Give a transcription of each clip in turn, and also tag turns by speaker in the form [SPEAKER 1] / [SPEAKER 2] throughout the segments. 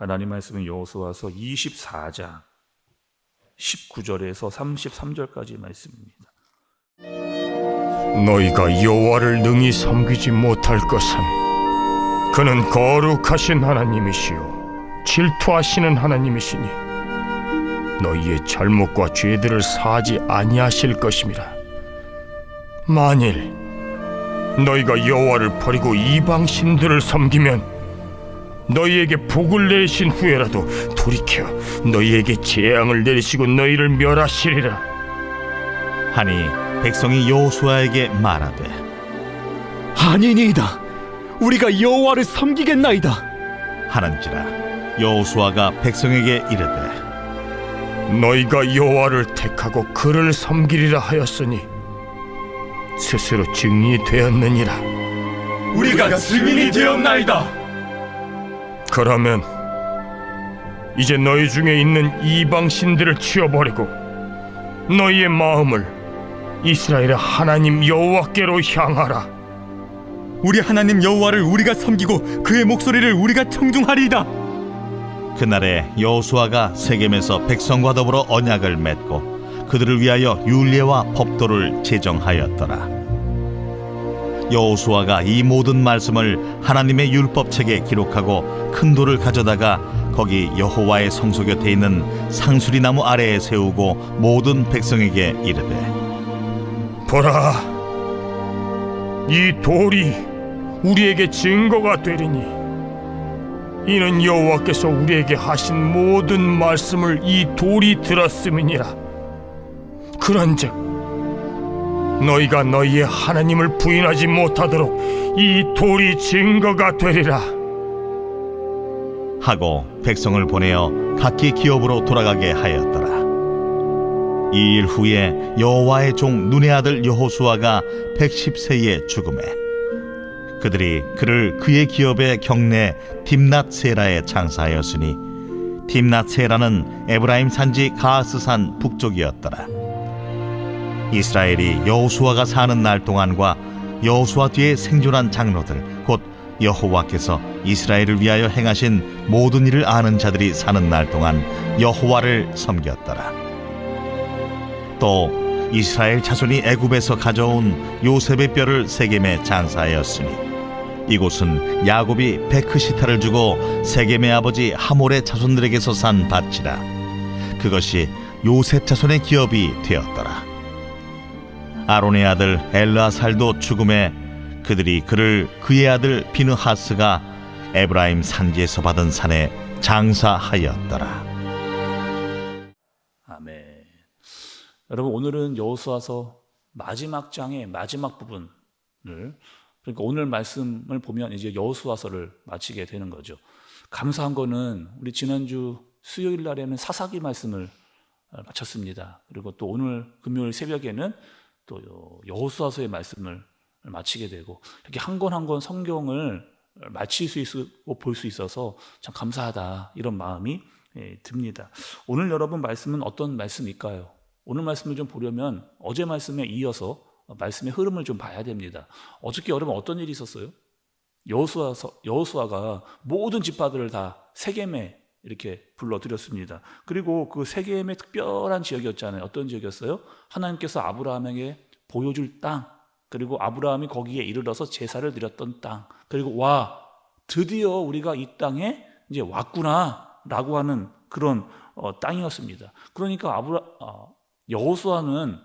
[SPEAKER 1] 하나님 말씀은 여호수아서 24장 19절에서 33절까지 말씀입니다.
[SPEAKER 2] 너희가 여호와를 능히 섬기지 못할 것은 그는 거룩하신 하나님이시요 질투하시는 하나님이시니 너희의 잘못과 죄들을 사하지 아니하실 것임이라. 만일 너희가 여호와를 버리고 이방 신들을 섬기면 너희에게 복을 내신 후에라도 돌이켜 너희에게 재앙을 내리시고 너희를 멸하시리라.
[SPEAKER 3] 하니 백성이 여호수아에게 말하되
[SPEAKER 4] 아니니이다. 우리가 여호와를 섬기겠나이다.
[SPEAKER 3] 하는지라. 여호수아가 백성에게 이르되
[SPEAKER 2] 너희가 여호와를 택하고 그를 섬기리라 하였으니 스스로 증인이 되었느니라.
[SPEAKER 4] 우리가 증인이 되었나이다.
[SPEAKER 2] 그러면 이제 너희 중에 있는 이방 신들을 치워버리고 너희의 마음을 이스라엘의 하나님 여호와께로 향하라.
[SPEAKER 4] 우리 하나님 여호와를 우리가 섬기고 그의 목소리를 우리가 청중하리이다.
[SPEAKER 3] 그날에 여호수아가 세겜에서 백성과 더불어 언약을 맺고 그들을 위하여 율례와 법도를 제정하였더라. 여호수아가 이 모든 말씀을 하나님의 율법책에 기록하고 큰 돌을 가져다가 거기 여호와의 성소 곁에 있는 상수리 나무 아래에 세우고 모든 백성에게 이르되
[SPEAKER 2] 보라, 이 돌이 우리에게 증거가 되리니 이는 여호와께서 우리에게 하신 모든 말씀을 이 돌이 들었음이니라. 그런즉 너희가 너희의 하나님을 부인하지 못하도록 이 돌이 증거가 되리라
[SPEAKER 3] 하고 백성을 보내어 각기 기업으로 돌아가게 하였더라. 이 일 후에 여호와의 종 눈의 아들 여호수아가 110세에 죽음에 그들이 그를 그의 기업의 경내 딥낫세라에 장사하였으니 딥낫세라는 에브라임 산지 가하스산 북쪽이었더라. 이스라엘이 여호수아가 사는 날 동안과 여호수아 뒤에 생존한 장로들 곧 여호와께서 이스라엘을 위하여 행하신 모든 일을 아는 자들이 사는 날 동안 여호와를 섬겼더라. 또 이스라엘 자손이 애굽에서 가져온 요셉의 뼈를 세겜에 장사하였으니 이곳은 야곱이 베크시타를 주고 세겜의 아버지 하몰의 자손들에게서 산 밭이라. 그것이 요셉 자손의 기업이 되었더라. 아론의 아들 엘르아살도 죽음에 그들이 그를 그의 아들 비느하스가 에브라임 산지에서 받은 산에 장사하였더라.
[SPEAKER 1] 아멘. 여러분, 오늘은 여호수아서 마지막 장의 마지막 부분을, 그러니까 오늘 말씀을 보면 이제 여호수아서를 마치게 되는 거죠. 감사한 거는 우리 지난주 수요일 날에는 사사기 말씀을 마쳤습니다. 그리고 또 오늘 금요일 새벽에는 또 여호수아서의 말씀을 마치게 되고 이렇게 한 권 한 권 성경을 마칠 수 있고 볼 수 있어서 참 감사하다 이런 마음이 듭니다. 오늘 여러분 말씀은 어떤 말씀일까요? 오늘 말씀을 좀 보려면 어제 말씀에 이어서 말씀의 흐름을 좀 봐야 됩니다. 어저께 여러분 어떤 일이 있었어요? 여호수아가 모든 지파들을 다 세겜에 이렇게 불러들였습니다. 그리고 그 세겜의 특별한 지역이었잖아요. 어떤 지역이었어요? 하나님께서 아브라함에게 보여줄 땅, 그리고 아브라함이 거기에 이르러서 제사를 드렸던 땅, 그리고 와 드디어 우리가 이 땅에 이제 왔구나라고 하는 그런 땅이었습니다. 그러니까 여호수아는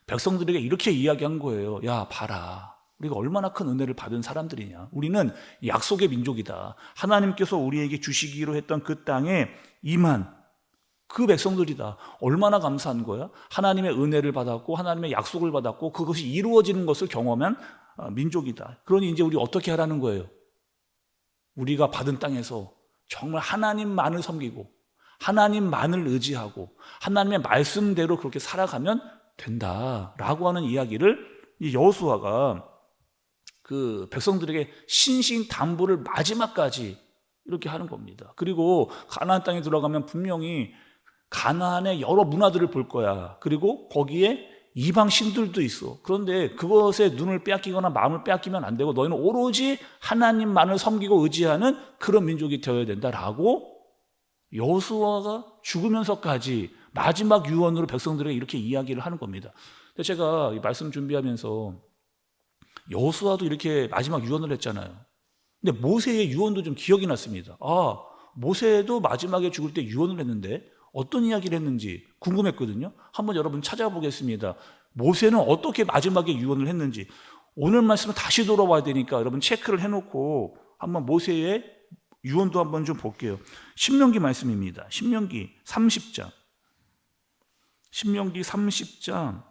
[SPEAKER 1] 백성들에게 이렇게 이야기한 거예요. 야, 봐라. 우리가 얼마나 큰 은혜를 받은 사람들이냐. 우리는 약속의 민족이다. 하나님께서 우리에게 주시기로 했던 그 땅에 임한 그 백성들이다. 얼마나 감사한 거야? 하나님의 은혜를 받았고 하나님의 약속을 받았고 그것이 이루어지는 것을 경험한 민족이다. 그러니 이제 우리 어떻게 하라는 거예요? 우리가 받은 땅에서 정말 하나님만을 섬기고 하나님만을 의지하고 하나님의 말씀대로 그렇게 살아가면 된다라고 하는 이야기를 이 여호수아가 그 백성들에게 신신당부를 마지막까지 이렇게 하는 겁니다. 그리고 가나안 땅에 들어가면 분명히 가나안의 여러 문화들을 볼 거야. 그리고 거기에 이방 신들도 있어. 그런데 그것에 눈을 빼앗기거나 마음을 빼앗기면 안 되고 너희는 오로지 하나님만을 섬기고 의지하는 그런 민족이 되어야 된다라고 여호수아가 죽으면서까지 마지막 유언으로 백성들에게 이렇게 이야기를 하는 겁니다. 제가 이 말씀 준비하면서 여호수아도 이렇게 마지막 유언을 했잖아요. 근데 모세의 유언도 좀 기억이 났습니다. 아, 모세도 마지막에 죽을 때 유언을 했는데 어떤 이야기를 했는지 궁금했거든요. 한번 여러분 찾아보겠습니다. 모세는 어떻게 마지막에 유언을 했는지. 오늘 말씀은 다시 돌아와야 되니까 여러분 체크를 해놓고 한번 모세의 유언도 한번 좀 볼게요. 신명기 말씀입니다. 신명기 30장. 신명기 30장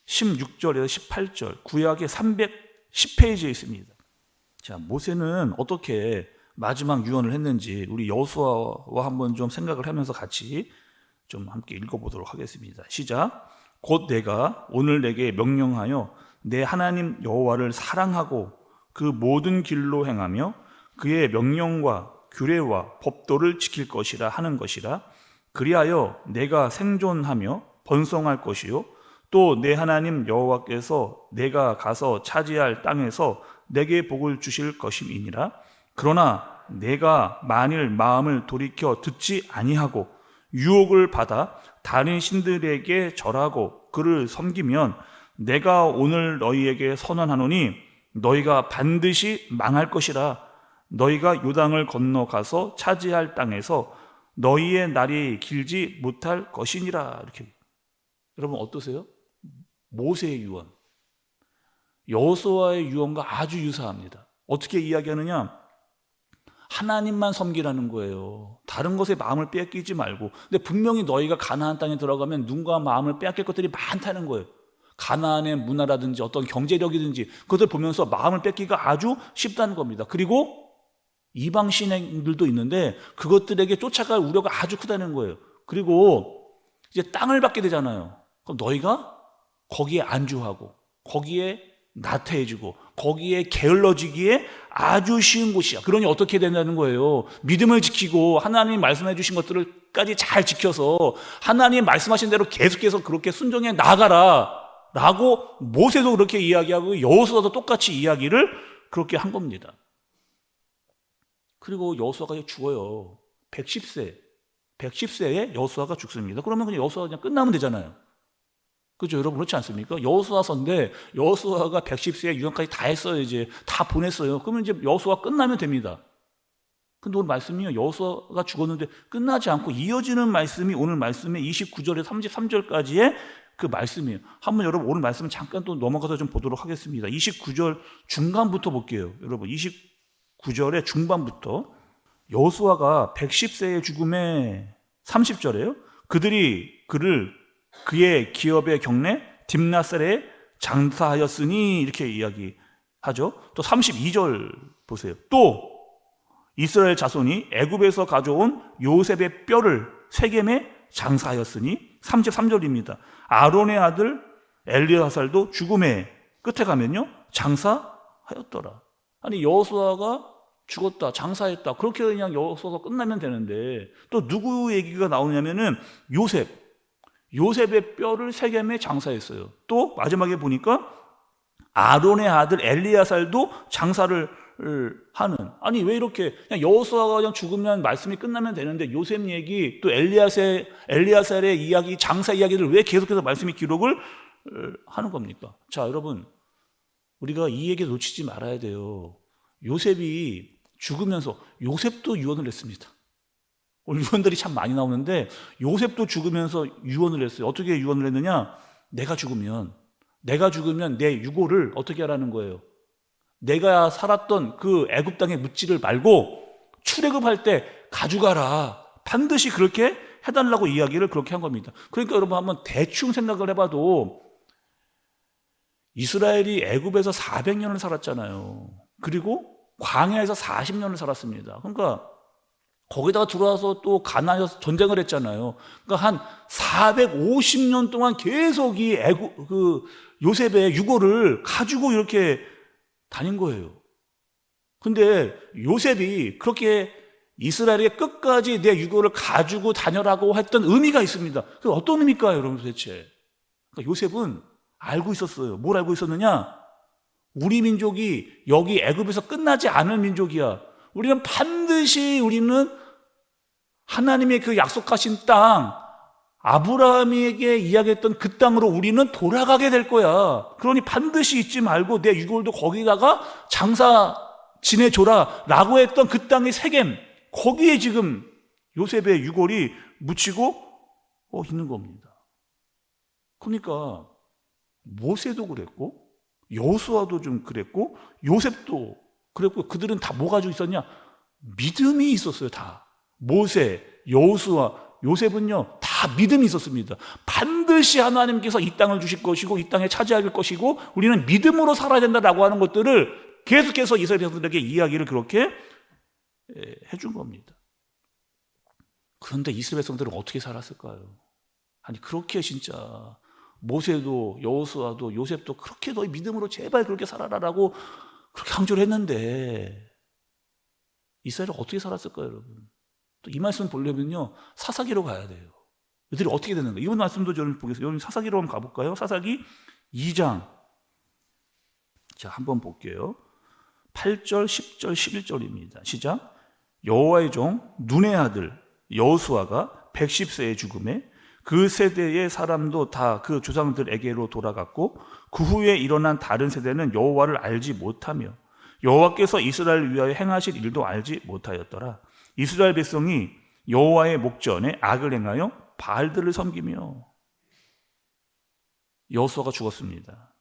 [SPEAKER 1] 16절에서 18절 구약의 310페이지에 있습니다. 자, 모세는 어떻게 마지막 유언을 했는지 우리 여호수아와 한번 좀 생각을 하면서 같이 좀 함께 읽어보도록 하겠습니다. 시작. 곧 내가 오늘 내게 명령하여 내 하나님 여호와를 사랑하고 그 모든 길로 행하며 그의 명령과 규례와 법도를 지킬 것이라 하는 것이라. 그리하여 내가 생존하며 번성할 것이요 또 내 하나님 여호와께서 내가 가서 차지할 땅에서 내게 복을 주실 것임이니라. 그러나 내가 만일 마음을 돌이켜 듣지 아니하고 유혹을 받아 다른 신들에게 절하고 그를 섬기면 내가 오늘 너희에게 선언하노니 너희가 반드시 망할 것이라. 너희가 요단을 건너가서 차지할 땅에서 너희의 날이 길지 못할 것이니라. 이렇게. 여러분 어떠세요? 모세의 유언, 여호수아의 유언과 아주 유사합니다. 어떻게 이야기하느냐? 하나님만 섬기라는 거예요. 다른 것에 마음을 빼앗기지 말고. 근데 분명히 너희가 가나안 땅에 들어가면 눈과 마음을 빼앗길 것들이 많다는 거예요. 가나안의 문화라든지 어떤 경제력이든지 그것을 보면서 마음을 뺏기가 아주 쉽다는 겁니다. 그리고 이방 신행들도 있는데 그것들에게 쫓아갈 우려가 아주 크다는 거예요. 그리고 이제 땅을 받게 되잖아요. 그럼 너희가 거기에 안주하고 거기에 나태해지고 거기에 게을러지기에 아주 쉬운 곳이야. 그러니 어떻게 된다는 거예요? 믿음을 지키고 하나님이 말씀해 주신 것들을까지 잘 지켜서 하나님이 말씀하신 대로 계속해서 그렇게 순종해 나가라 라고 모세도 그렇게 이야기하고 여호수아도 똑같이 이야기를 그렇게 한 겁니다. 그리고 여호수아가 죽어요. 110세에 여호수아가 죽습니다. 그러면 그냥 여호수아가 그냥 끝나면 되잖아요. 그죠? 여러분 그렇지 않습니까? 여호수아서인데 여호수아가 110세에 유언까지 다 했어요. 이제 다 보냈어요. 그러면 이제 여호수아 끝나면 됩니다. 근데 오늘 말씀이요. 여호수아가 죽었는데 끝나지 않고 이어지는 말씀이 오늘 말씀의 29절에 33절까지의 그 말씀이에요. 한번 여러분 오늘 말씀을 잠깐 또 넘어가서 좀 보도록 하겠습니다. 29절 중간부터 볼게요. 여러분 29절의 중반부터 여호수아가 110세의 죽음에 30절에요. 그들이 그의 기업의 경내 딥나셀에 장사하였으니 이렇게 이야기하죠. 또 32절 보세요. 또 이스라엘 자손이 애굽에서 가져온 요셉의 뼈를 세겜에 장사하였으니 33절입니다. 아론의 아들 엘리아살도 죽음의 끝에 가면요 장사하였더라. 아니 여호수아가 죽었다, 장사했다. 그렇게 그냥 여호수아가 끝나면 되는데 또 누구 얘기가 나오냐면은 요셉의 뼈를 세겜에 장사했어요. 또 마지막에 보니까 아론의 아들 엘리아살도 장사를 하는. 아니 왜 이렇게 그냥 여호수아가 그냥 죽으면 말씀이 끝나면 되는데 요셉 얘기 또 엘리아살의 이야기, 장사 이야기를 왜 계속해서 말씀이 기록을 하는 겁니까? 자 여러분 우리가 이 얘기 놓치지 말아야 돼요. 요셉이 죽으면서 요셉도 유언을 했습니다. 오늘 유언들이 참 많이 나오는데 요셉도 죽으면서 유언을 했어요. 어떻게 유언을 했느냐? 내가 죽으면 내 유고를 어떻게 하라는 거예요? 내가 살았던 그 애굽 땅에 묻지를 말고 출애굽할 때 가져가라. 반드시 그렇게 해달라고 이야기를 그렇게 한 겁니다. 그러니까 여러분 한번 대충 생각을 해봐도 이스라엘이 애굽에서 400년을 살았잖아요. 그리고 광야에서 40년을 살았습니다. 그러니까 거기다가 들어와서 또 가나안에서 전쟁을 했잖아요. 그러니까 한 450년 동안 계속 이 요셉의 유고를 가지고 이렇게 다닌 거예요. 근데 요셉이 그렇게 이스라엘에게 끝까지 내 유고를 가지고 다녀라고 했던 의미가 있습니다. 그 어떤 의미일까요, 여러분 도대체? 그러니까 요셉은 알고 있었어요. 뭘 알고 있었느냐? 우리 민족이 여기 애굽에서 끝나지 않을 민족이야. 우리는 반드시 하나님의 그 약속하신 땅, 아브라함에게 이야기했던 그 땅으로 우리는 돌아가게 될 거야. 그러니 반드시 잊지 말고 내 유골도 거기다가 장사 지내줘라 라고 했던 그 땅의 세겜, 거기에 지금 요셉의 유골이 묻히고 있는 겁니다. 그러니까 모세도 그랬고 여호수아도 좀 그랬고 요셉도 그랬고, 그들은 다 뭐 가지고 있었냐? 믿음이 있었어요. 다. 모세, 여호수아, 요셉은요 다 믿음이 있었습니다. 반드시 하나님께서 이 땅을 주실 것이고 이 땅에 차지할 것이고 우리는 믿음으로 살아야 된다라고 하는 것들을 계속해서 이스라엘 백성들에게 이야기를 그렇게 해준 겁니다. 그런데 이스라엘 백성들은 어떻게 살았을까요? 아니 그렇게 진짜 모세도 여호수아도 요셉도 그렇게 너희 믿음으로 제발 그렇게 살아라라고 그렇게 강조를 했는데 이스라엘은 어떻게 살았을까요, 여러분? 또 이 말씀 보려면요 사사기로 가야 돼요. 이들이 어떻게 되는 거예요? 이번 말씀도 저는 보겠습니다. 여러분 사사기로 한번 가볼까요? 사사기 2장. 자, 한번 볼게요. 8절, 10절, 11절입니다. 시작. 여호와의 종 눈의 아들 여호수아가 110세에 죽음에 그 세대의 사람도 다 그 조상들에게로 돌아갔고 그 후에 일어난 다른 세대는 여호와를 알지 못하며 여호와께서 이스라엘을 위하여 행하실 일도 알지 못하였더라. 이스라엘 백성이 여호와의 목전에 악을 행하여 바알들을 섬기며. 여호수아가 죽었습니다.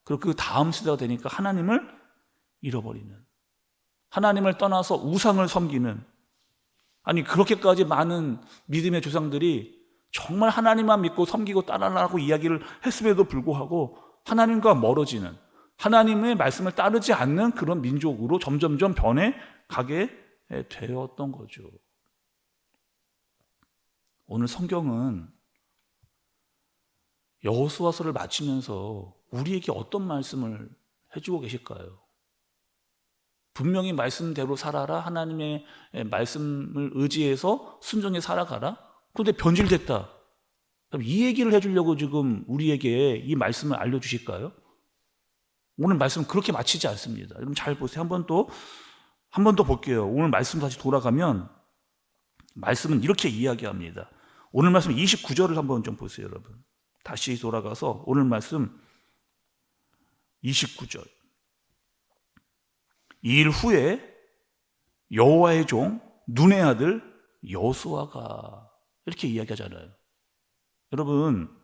[SPEAKER 1] 그리고 그 다음 세대가 되니까 하나님을 잃어버리는, 하나님을 떠나서 우상을 섬기는, 아니 그렇게까지 많은 믿음의 조상들이 정말 하나님만 믿고 섬기고 따라라고 이야기를 했음에도 불구하고 하나님과 멀어지는, 하나님의 말씀을 따르지 않는 그런 민족으로 점점점 변해가게 되었던 거죠. 오늘 성경은 여호수아서를 마치면서 우리에게 어떤 말씀을 해주고 계실까요? 분명히 말씀대로 살아라, 하나님의 말씀을 의지해서 순종해 살아가라. 그런데 변질됐다. 그럼 이 얘기를 해주려고 지금 우리에게 이 말씀을 알려주실까요? 오늘 말씀 그렇게 마치지 않습니다. 여러분 잘 보세요. 한 번 더 볼게요. 오늘 말씀 다시 돌아가면 말씀은 이렇게 이야기합니다. 오늘 말씀 29절을 한번 좀 보세요, 여러분. 다시 돌아가서 오늘 말씀 29절. 이 일 후에 여호와의 종 눈의 아들 여호수아가, 이렇게 이야기하잖아요. 여러분,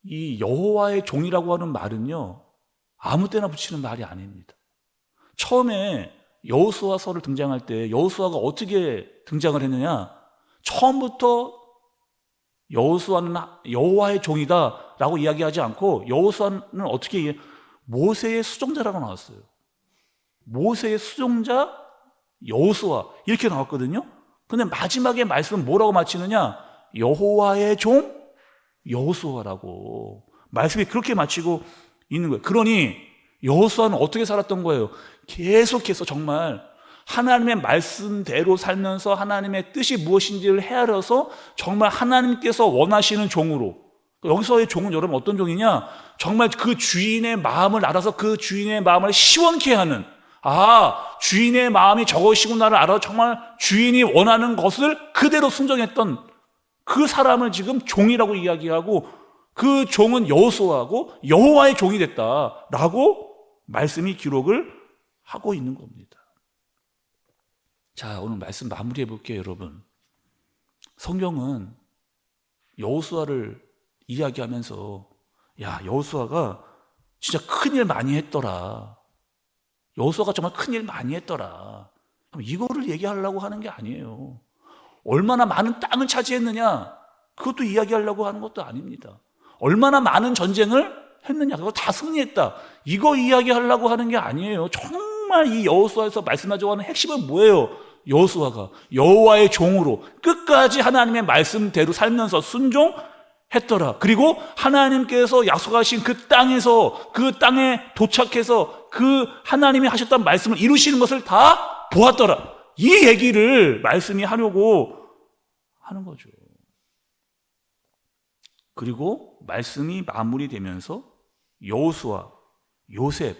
[SPEAKER 1] 이 여호와의 종이라고 하는 말은요 아무 때나 붙이는 말이 아닙니다. 처음에 여호수아서를 등장할 때 여호수아가 어떻게 등장을 했느냐, 처음부터 여호수아는 여호와의 종이다 라고 이야기하지 않고 여호수아는 어떻게 모세의 수종자라고 나왔어요. 모세의 수종자 여호수아 이렇게 나왔거든요. 근데 마지막에 말씀은 뭐라고 마치느냐, 여호와의 종 여호수아라고 말씀이 그렇게 마치고 있는 거예요. 그러니 여호수아는 어떻게 살았던 거예요? 계속해서 정말 하나님의 말씀대로 살면서 하나님의 뜻이 무엇인지를 헤아려서 정말 하나님께서 원하시는 종으로. 여기서의 종은 여러분 어떤 종이냐, 정말 그 주인의 마음을 알아서 그 주인의 마음을 시원케 하는, 주인의 마음이 저것이구나를 알아 정말 주인이 원하는 것을 그대로 순종했던 그 사람을 지금 종이라고 이야기하고, 그 종은 여호수아고 여호와의 종이 됐다라고 말씀이 기록을 하고 있는 겁니다. 자, 오늘 말씀 마무리해 볼게요, 여러분. 성경은 여호수아를 이야기하면서 여호수아가 진짜 큰일 많이 했더라, 여호수아가 정말 큰일 많이 했더라, 이거를 얘기하려고 하는 게 아니에요. 얼마나 많은 땅을 차지했느냐, 그것도 이야기하려고 하는 것도 아닙니다. 얼마나 많은 전쟁을 했느냐, 그거 다 승리했다, 이거 이야기하려고 하는 게 아니에요. 정말 이 여호수아에서 말씀하자고 하는 핵심은 뭐예요? 여호수아가 여호와의 종으로 끝까지 하나님의 말씀대로 살면서 순종했더라. 그리고 하나님께서 약속하신 그 땅에서, 그 땅에 도착해서 그 하나님이 하셨던 말씀을 이루시는 것을 다 보았더라. 이 얘기를 말씀이 하려고 하는 거죠. 그리고 말씀이 마무리되면서 여호수아, 요셉,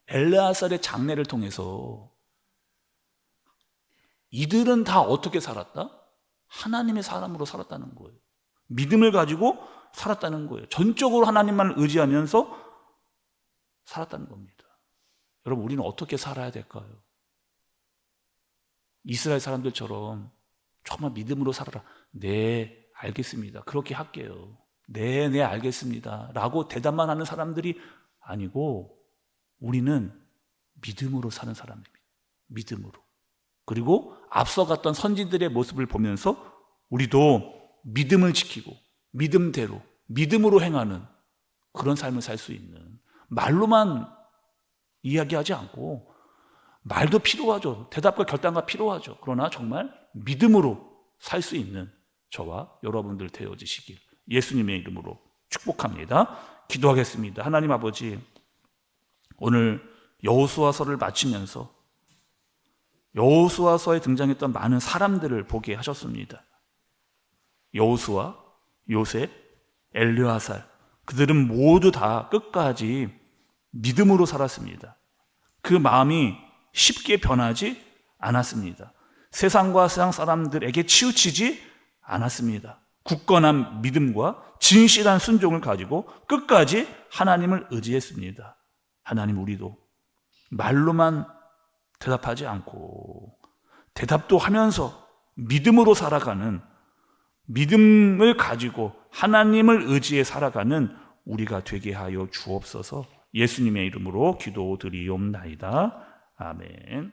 [SPEAKER 1] 엘르아살의 장례를 통해서 이들은 다 어떻게 살았다? 하나님의 사람으로 살았다는 거예요. 믿음을 가지고 살았다는 거예요. 전적으로 하나님만을 의지하면서 살았다는 겁니다. 여러분, 우리는 어떻게 살아야 될까요? 이스라엘 사람들처럼 정말 믿음으로 살아라. 네, 알겠습니다. 그렇게 할게요. 네, 알겠습니다. 라고 대답만 하는 사람들이 아니고 우리는 믿음으로 사는 사람입니다. 믿음으로. 그리고 앞서갔던 선지들의 모습을 보면서 우리도 믿음을 지키고 믿음대로, 믿음으로 행하는 그런 삶을 살 수 있는, 말로만 이야기하지 않고, 말도 필요하죠. 대답과 결단과 필요하죠. 그러나 정말 믿음으로 살 수 있는 저와 여러분들 되어지시길 예수님의 이름으로 축복합니다. 기도하겠습니다. 하나님 아버지, 오늘 여호수아서를 마치면서 여호수아서에 등장했던 많은 사람들을 보게 하셨습니다. 여호수아, 요셉, 엘르아살, 그들은 모두 다 끝까지 믿음으로 살았습니다. 그 마음이 쉽게 변하지 않았습니다. 세상과 세상 사람들에게 치우치지 않았습니다. 굳건한 믿음과 진실한 순종을 가지고 끝까지 하나님을 의지했습니다. 하나님, 우리도 말로만 대답하지 않고 대답도 하면서 믿음으로 살아가는, 믿음을 가지고 하나님을 의지해 살아가는 우리가 되게 하여 주옵소서. 예수님의 이름으로 기도드리옵나이다. 아멘.